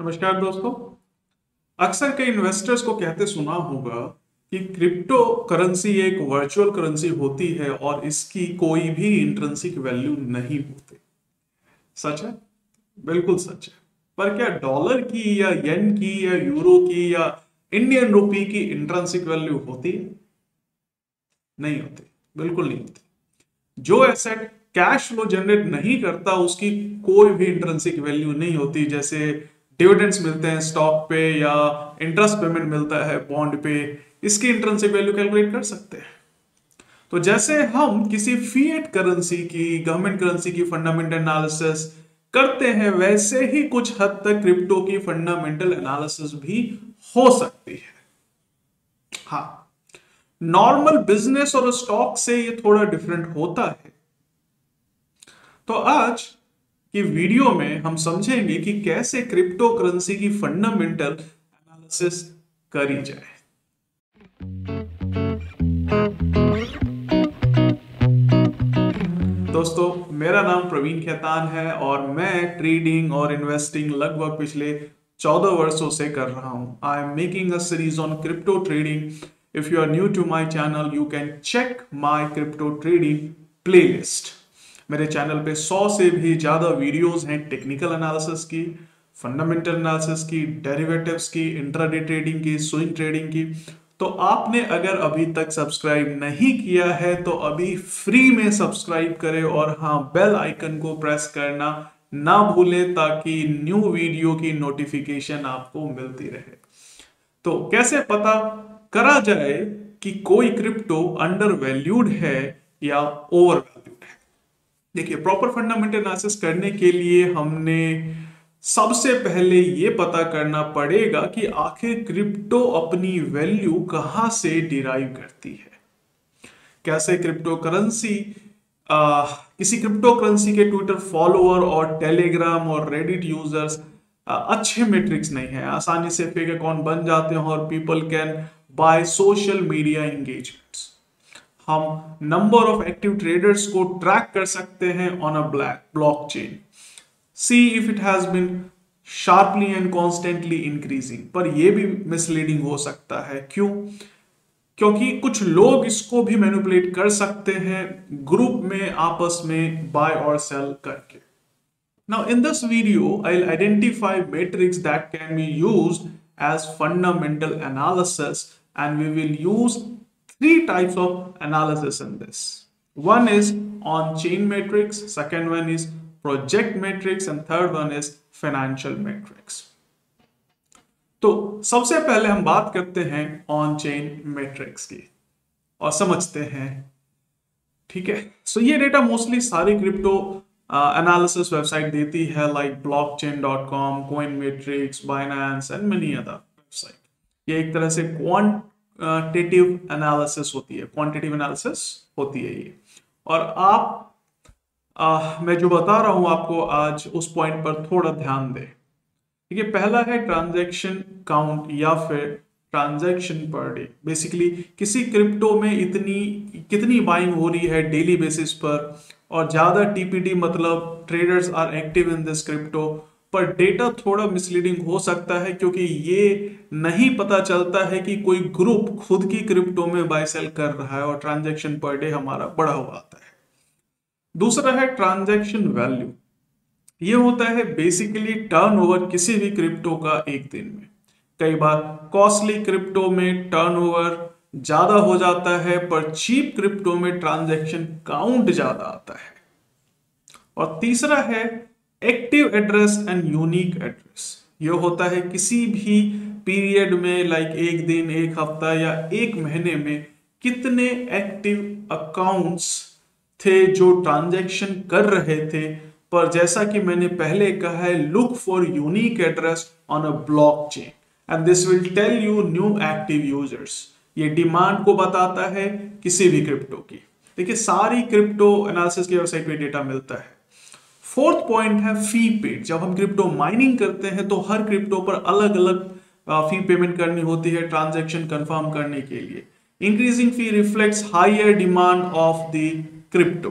नमस्कार दोस्तों। अक्सर कई इन्वेस्टर्स को कहते सुना होगा कि क्रिप्टो करेंसी एक वर्चुअल करेंसी होती है और इसकी कोई भी इंट्रिंसिक वैल्यू नहीं होती। सच है? बिल्कुल सच है। पर क्या डॉलर की या येन की या यूरो की या इंडियन रुपी की इंट्रिंसिक वैल्यू होती है? नहीं होती, बिल्कुल नहीं होती। जो एसेट कैश फ्लो जनरेट नहीं करता उसकी कोई भी इंट्रिंसिक वैल्यू नहीं होती। जैसे डिविडेंड्स मिलते हैं स्टॉक पे या इंटरेस्ट पेमेंट मिलता है बॉन्ड पे, इसकी इंट्रिंसिक वैल्यू कैलकुलेट कर सकते हैं। तो जैसे हम किसी फिएट करेंसी की, गवर्नमेंट करेंसी की फंडामेंटल एनालिसिस करते हैं, वैसे ही कुछ हद तक क्रिप्टो की फंडामेंटल एनालिसिस भी हो सकती है। हाँ, नॉर्मल बिजनेस और स्टॉक से ये थोड़ा डिफरेंट होता है। तो आज की वीडियो में हम समझेंगे कि कैसे क्रिप्टो करेंसी की फंडामेंटल एनालिसिस करी जाए। दोस्तों, मेरा नाम प्रवीण खेतान है और मैं ट्रेडिंग और इन्वेस्टिंग लगभग पिछले 14 वर्षों से कर रहा हूं। I am making a series on crypto trading. If you are new to my channel you can check my crypto trading playlist. मेरे चैनल पे 100 से भी ज्यादा वीडियोस हैं टेक्निकल एनालिसिस की, फंडामेंटल एनालिसिस की, डेरिवेटिव्स की, इंट्राडे ट्रेडिंग की, स्विंग ट्रेडिंग की। तो आपने अगर अभी तक सब्सक्राइब नहीं किया है तो अभी फ्री में सब्सक्राइब करें और हाँ, बेल आइकन को प्रेस करना ना भूलें ताकि न्यू वीडियो की नोटिफिकेशन आपको मिलती रहे। तो कैसे पता करा जाए कि कोई क्रिप्टो अंडर वैल्यूड है या ओवर वैल्यूड है? देखिए, प्रॉपर फंडामेंटल एनालिसिस करने के लिए हमने सबसे पहले ये पता करना पड़ेगा कि आखिर क्रिप्टो अपनी वैल्यू कहां से डिराइव करती है। कैसे क्रिप्टो करेंसी किसी क्रिप्टो करेंसी के ट्विटर फॉलोअर और टेलीग्राम और रेडिट यूजर्स अच्छे मेट्रिक्स नहीं है। आसानी से फेक अकाउंट बन जाते हैं और people can buy social media engagements. हम नंबर ऑफ एक्टिव ट्रेडर्स को ट्रैक कर सकते हैं on a blockchain, see if it has been sharply and constantly increasing. पर यह भी मिसलीडिंग हो सकता है। क्यों? क्योंकि कुछ लोग इसको भी मैनिपुलेट कर सकते हैं ग्रुप में आपस में बाय और सेल करके। Now in this video I'll identify metrics that can be used as fundamental analysis, and we will use three types of analysis in this. One is on chain metrics, second one is project metrics, and third one is financial metrics. तो सबसे पहले हम बात करते हैं on chain matrix की और समझते हैं। ठीक है, सो ये डेटा मोस्टली सारी क्रिप्टो एनालिसिस वेबसाइट देती है, like blockchain.com, coinmetrics, Binance and many other website. ये एक तरह से क्वांटिटेटिव एनालिसिस होती है, क्वांटिटेटिव एनालिसिस होती है ये। और मैं जो बता रहा हूं आपको आज, उस पॉइंट पर थोड़ा ध्यान दें। ठीक है, पहला है ट्रांजैक्शन काउंट या फिर ट्रांजैक्शन पर डे। बेसिकली किसी क्रिप्टो में कितनी बाइंग हो रही है डेली बेसिस पर, और ज्यादा टीपीडी मतलब traders are active in this crypto. पर डेटा थोड़ा मिसलीडिंग हो सकता है क्योंकि ये नहीं पता चलता है कि कोई ग्रुप खुद की क्रिप्टो में बाय सेल कर रहा है, और ट्रांजैक्शन पर डे हमारा बढ़ा हुआ आता है। दूसरा है ट्रांजैक्शन वैल्यू। ये होता है बेसिकली टर्नओवर किसी भी क्रिप्टो का एक दिन में। कई बार कॉस्टली क्रिप्टो में टर्नओवर ज्यादा हो जाता है, पर चीप क्रिप्टो में ट्रांजैक्शन काउंट ज्यादा आता है। और तीसरा है active address and unique address. ये होता है किसी भी पीरियड में, लाइक एक दिन, एक हफ्ता या एक महीने में कितने एक्टिव अकाउंट्स थे जो ट्रांजैक्शन कर रहे थे। पर जैसा कि मैंने पहले कहा है, look for unique address on a blockchain and this will tell you new active users. ये डिमांड को बताता है किसी भी क्रिप्टो की। देखिए, सारी क्रिप्टो एनालिसिस की वेबसाइट पे डेटा मिलता है। फोर्थ पॉइंट है फी पेड। जब हम क्रिप्टो माइनिंग करते हैं तो हर क्रिप्टो पर अलग अलग फी पेमेंट करनी होती है ट्रांजैक्शन कंफर्म करने के लिए। Increasing fee reflects higher demand of the crypto.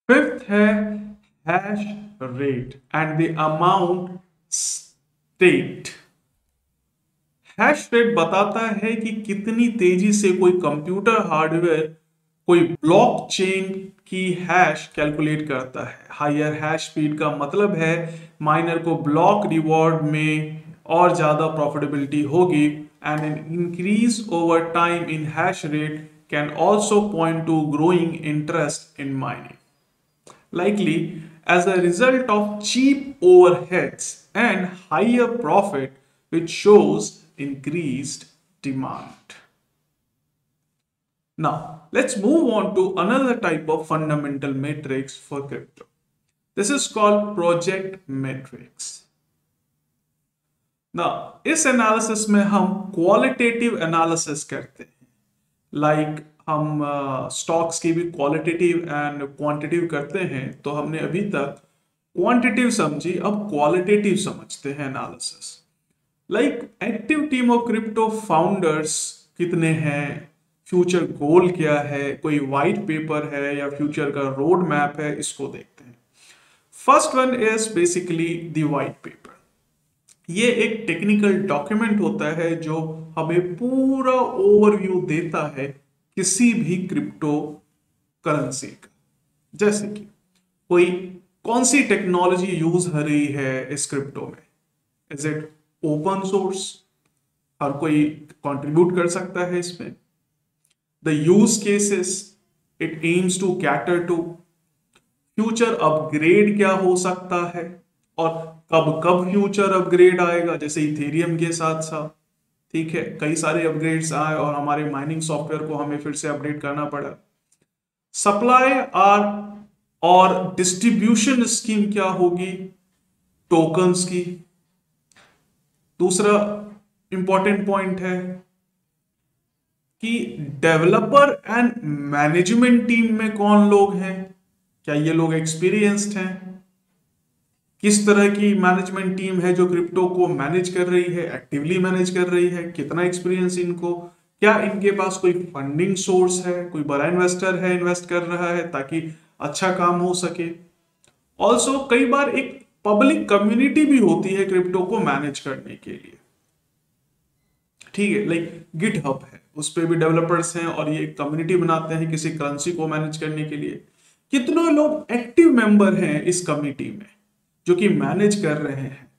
Fifth है hash rate and the amount rate. Hash rate बताता है कि कितनी तेजी से कोई कंप्यूटर हार्डवेयर कोई ब्लॉकचेन की हैश कैलकुलेट करता है। हायर हैश स्पीड का मतलब है माइनर को ब्लॉक रिवॉर्ड में और ज्यादा प्रॉफिटेबिलिटी होगी। And an increase over time in hash rate can also point two growing interest in mining, likely as a result of cheap overheads and higher profit, which shows increased demand. Now, let's move on to another type of fundamental matrix for crypto. This is called project matrix. Now, इस analysis में हम qualitative analysis करते हैं, like हम stocks की भी qualitative and quantitative करते हैं। तो हमने अभी तक क्वांटिटेटिव समझी, अब क्वालिटेटिव समझते हैं analysis. Like active team of crypto founders कितने हैं, फ्यूचर गोल क्या है, कोई वाइट पेपर है या फ्यूचर का रोड मैप है, इसको देखते हैं। First one is basically the white paper. ये एक टेक्निकल डॉक्यूमेंट होता है जो हमें पूरा ओवरव्यू देता है किसी भी क्रिप्टो करेंसी का। जैसे कि कोई कौन सी टेक्नोलॉजी यूज हो रही है इस क्रिप्टो में, इज इट ओपन सोर्स, हर कोई कंट्रीब्यूट कर सकता है इसमें, the use cases it aims to cater to, future upgrade क्या हो सकता है और कब कब फ्यूचर अपग्रेड आएगा, जैसे इथेरियम के साथ साथ, ठीक है, कई सारे अपग्रेड्स आए और हमारे माइनिंग सॉफ्टवेयर को हमें फिर से अपडेट करना पड़ा। सप्लाई आर और डिस्ट्रीब्यूशन स्कीम क्या होगी टोकन्स की। दूसरा इंपॉर्टेंट पॉइंट है कि डेवलपर एंड मैनेजमेंट टीम में कौन लोग हैं, क्या ये लोग एक्सपीरियंस्ड हैं, किस तरह की मैनेजमेंट टीम है जो क्रिप्टो को मैनेज कर रही है, एक्टिवली मैनेज कर रही है, कितना एक्सपीरियंस इनको, क्या इनके पास कोई फंडिंग सोर्स है, कोई बड़ा इन्वेस्टर है इन्वेस्ट कर रहा है ताकि अच्छा काम हो सके। ऑल्सो कई बार एक पब्लिक कम्युनिटी भी होती है क्रिप्टो को मैनेज करने के लिए, ठीक है, लाइक गिटहब है, उस पर भी डेवलपर्स हैं और ये कम्युनिटी बनाते हैं किसी करेंसी को मैनेज करने के लिए। कितने लोग एक्टिव मेंबर हैं इस कमिटी में जो कि मैनेज कर रहे हैं,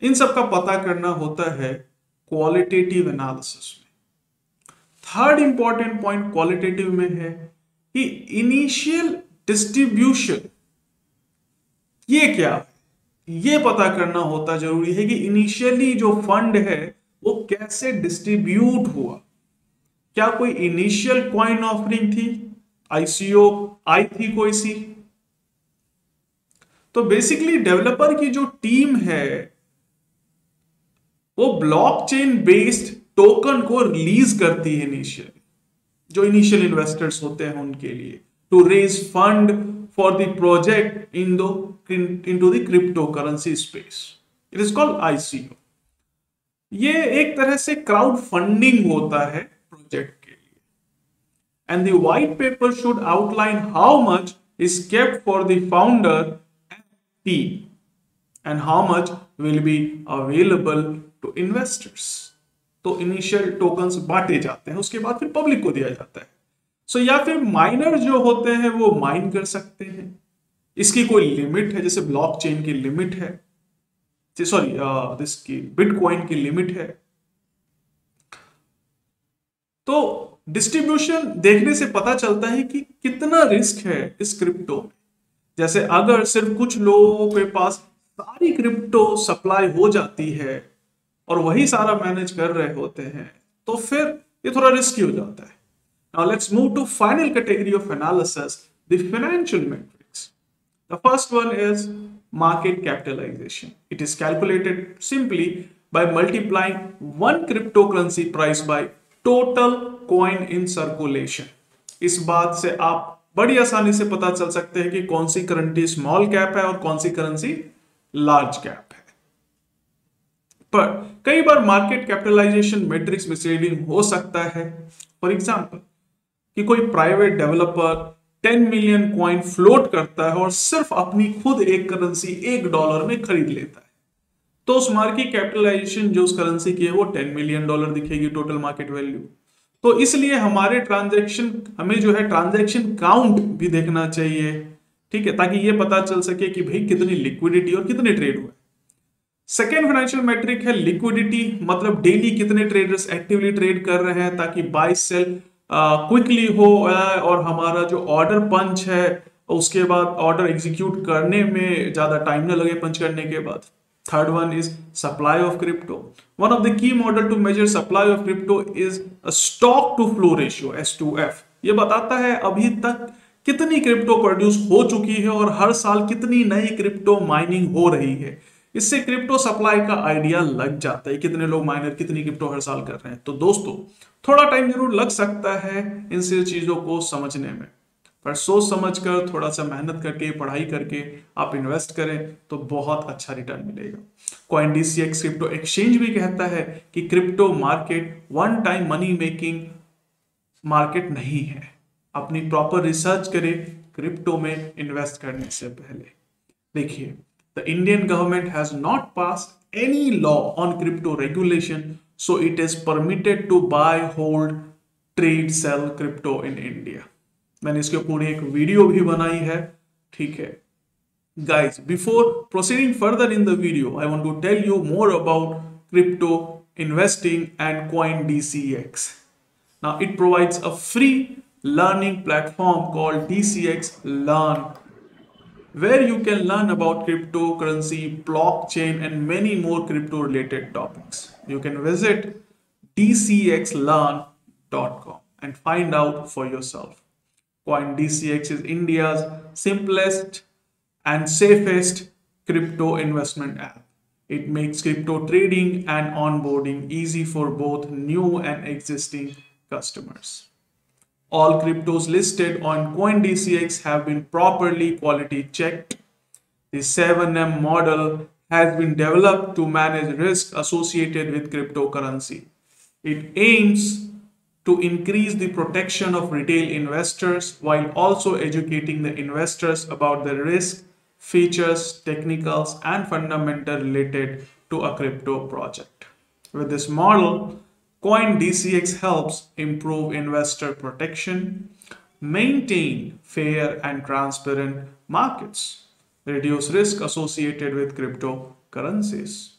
इन सब का पता करना होता है क्वालिटेटिव एनालिसिस में। थर्ड इंपॉर्टेंट पॉइंट क्वालिटेटिव में है कि इनिशियल डिस्ट्रीब्यूशन ये क्या है, ये पता करना होता जरूरी है कि इनिशियली जो फंड है वो कैसे डिस्ट्रीब्यूट हुआ, क्या कोई इनिशियल कॉइन ऑफरिंग थी, आईसीओ आई थी कोई सी। तो बेसिकली डेवलपर की जो टीम है वो ब्लॉकचेन बेस्ड टोकन को रिलीज करती है इनिशियली, जो इनिशियल इन्वेस्टर्स होते हैं उनके लिए, to raise fund for the project into the crypto currency space. It is called ICO. ये एक तरह से क्राउड फंडिंग होता है प्रोजेक्ट के लिए। And the white paper should outline how much is kept for the founder and how much will be available to investors। तो initial tokens बांटे जाते हैं, उसके बाद फिर पब्लिक को दिया जाता है। सो या फिर माइनर जो होते हैं वो माइन कर सकते हैं, इसकी कोई लिमिट है, जैसे ब्लॉकचेन की लिमिट है, सॉरी इसकी बिटकॉइन की लिमिट है। तो डिस्ट्रीब्यूशन देखने से पता चलता है कि कितना रिस्क है इस क्रिप्टो में। जैसे अगर सिर्फ कुछ लोगों के पास सारी क्रिप्टो सप्लाई हो जाती है और वही सारा मैनेज कर रहे होते हैं तो फिर ये थोड़ा रिस्की हो जाता है। Now let's move to final category of analysis, the financial metrics. The first one is market capitalization. It is calculated simply by multiplying one cryptocurrency price by total coin in circulation। इस बात से आप बड़ी आसानी से पता चल सकते हैं कि कौन सी करेंसी स्मॉल कैप है और कौन सी करेंसी लार्ज कैप है। पर कई बार मार्केट कैपिटलाइजेशन मैट्रिक्स मिसलीडिंग हो सकता है। फॉर एग्जांपल कि कोई private developer 10 million coin float करता है और सिर्फ अपनी खुद एक करेंसी $1 में खरीद लेता है, तो उस मार्केट कैपिटलाइजेशन जो उस करेंसी की है वो $10 मिलियन दिखेगी टोटल मार्केट वैल्यू। तो इसलिए हमारे ट्रांजैक्शन, हमें जो है ट्रांजैक्शन काउंट भी देखना चाहिए, ठीक है, ताकि ये पता चल सके कि भाई कितनी लिक्विडिटी और कितने ट्रेड हुए। सेकेंड फाइनेंशियल मैट्रिक है लिक्विडिटी, मतलब डेली कितने ट्रेडर्स एक्टिवली ट्रेड कर रहे हैं, ताकि बाय सेल क्विकली हो और हमारा जो ऑर्डर पंच है उसके बाद ऑर्डर एग्जीक्यूट करने में ज्यादा टाइम ना लगे पंच करने के बाद। Third one is supply of crypto. One of the key model to measure supply of crypto is stock to flow ratio S2F। ये बताता है अभी तक कितनी क्रिप्टो प्रोड्यूस हो चुकी है और हर साल कितनी नई क्रिप्टो माइनिंग हो रही है। इससे क्रिप्टो सप्लाई का आइडिया लग जाता है, कितने लोग माइनर कितनी क्रिप्टो हर साल कर रहे हैं। तो दोस्तों थोड़ा टाइम जरूर लग सकता है इन सब चीजों को समझने में, पर सोच समझ कर थोड़ा सा मेहनत करके पढ़ाई करके आप इन्वेस्ट करें तो बहुत अच्छा रिटर्न मिलेगा। CoinDCX क्रिप्टो एक्सचेंज भी कहता है कि crypto market one time money making market नहीं है। अपनी प्रॉपर रिसर्च करें क्रिप्टो में इन्वेस्ट करने से पहले। देखिए, the Indian government has not passed any law on crypto regulation, so it is permitted to buy, hold, trade, sell crypto in India. मैंने इसके पूरी एक वीडियो भी बनाई है, ठीक है। Guys, before proceeding further in the video, I want to tell you more about crypto investing and CoinDCX. Now, it provides a free learning platform called DCX Learn, where you can learn about cryptocurrency, blockchain, and many more crypto related topics. You can visit dcxlearn.com and find out for yourself. CoinDCX is India's simplest and safest crypto investment app. It makes crypto trading and onboarding easy for both new and existing customers. All cryptos listed on CoinDCX have been properly quality checked. The 7M model has been developed to manage risk associated with cryptocurrency. It aims to increase the protection of retail investors while also educating the investors about the risk, features, technicals, and fundamental related to a crypto project. With this model, CoinDCX helps improve investor protection, maintain fair and transparent markets, reduce risk associated with cryptocurrencies.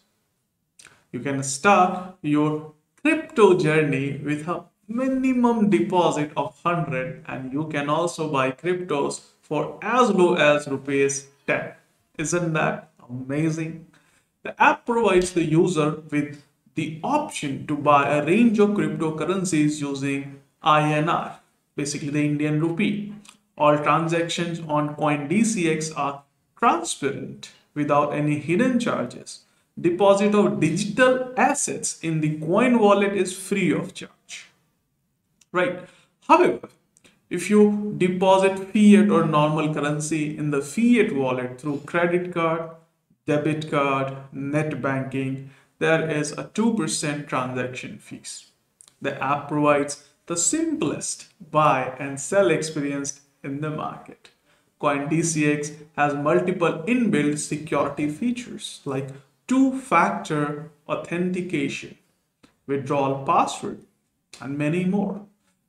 You can start your crypto journey with a minimum deposit of 100, and you can also buy cryptos for as low as rupees 10. Isn't that amazing? The app provides the user with the option to buy a range of cryptocurrencies using INR, basically the Indian rupee. All transactions on CoinDCX are transparent without any hidden charges. Deposit of digital assets in the coin wallet is free of charge. Right. However, if you deposit fiat or normal currency in the fiat wallet through credit card, debit card, net banking, there is a 2% transaction fees. The app provides the simplest buy and sell experience in the market. CoinDCX has multiple inbuilt security features like two-factor authentication, withdrawal password, and many more.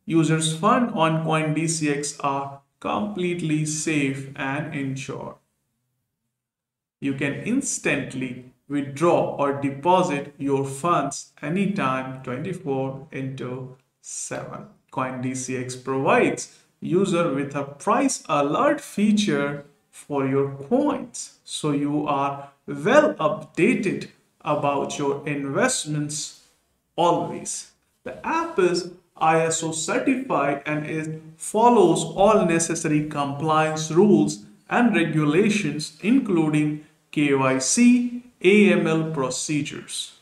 Users' funds on CoinDCX are completely safe and insured. You can instantly withdraw or deposit your funds anytime 24 into 7. CoinDCX provides user with a price alert feature for your coins, so you are well updated about your investments always. The app is ISO certified and it follows all necessary compliance rules and regulations, including KYC, AML procedures.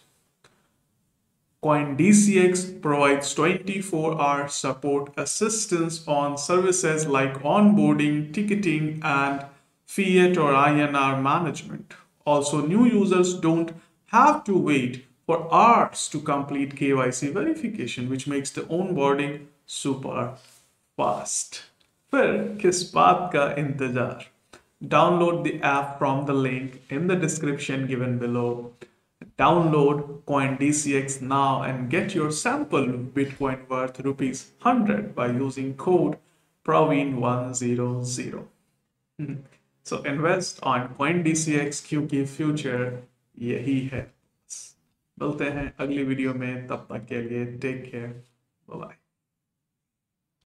CoinDCX provides 24-hour support assistance on services like onboarding, ticketing, and fiat or INR management. Also, new users don't have to wait for hours to complete KYC verification, which makes the onboarding super fast. फिर किस बात का इंतजार? Download the app from the link in the description given below. Download CoinDCX now and get your sample Bitcoin worth rupees 100 by using code Praveen100. So invest on CoinDCX क्योंकि future यही है। मिलते हैं अगली वीडियो में, तब तक के लिए टेक केयर, बाय।